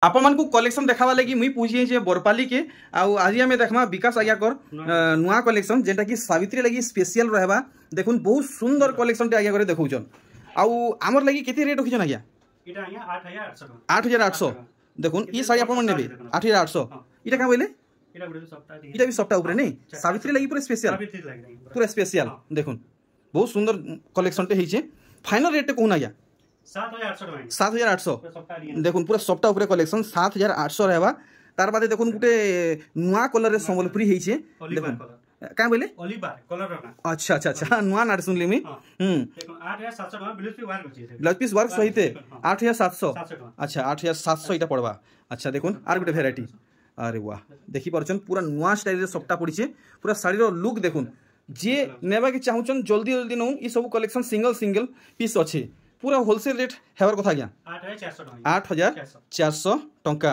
आपण मानकु कलेक्शन देखावा लगी मुई पूछिए जे बरपाली के आज आम देखमा विकास आज्ञा कर नुआ कलेक्शन जेटा कि सावित्री लगी स्पेशल रहबा। देखुन बहुत सुंदर कलेक्शन आज्ञा करे देखौछन आमर लगी केते रेट रखिछन आज्ञा इटा आज्ञा 8800 देखुन ई साड़ी आपण नेबे 8800 इटा का बोले इटा भी सप्ताह ऊपर नहीं सावित्री लगी पूरा स्पेशल देखुन बहुत सुंदर कलेक्शन टे हिचे फाइनल रेट कहून आज्ञा 7800 देखुन पूरा सप्ताह ऊपर कलेक्शन 7800 रहबा। तार बाद देखुन गुटे नुआ कलर रे संबलपुरी हिचे देखुन का बोले ओलिवर कलर ना अच्छा अच्छा अच्छा नुआ नाट सुनली मी देखो 8700 ब्लाउज पीस वर्क सहित 8700 अच्छा 8700 इटा पड़वा। अच्छा देखुन आर गुटे भेराइटी अरे वाह देखि परछन पूरा नुआ स्टाइल रे सप्ताह पड़िছে पूरा साड़ी रो लुक देखुन जे नेबा के चाहुचन जल्दी जल्दी नउ ई सब कलेक्शन सिंगल पीस अछि पूरा होलसेल रेट हेवर कथा गया 8400 टंका।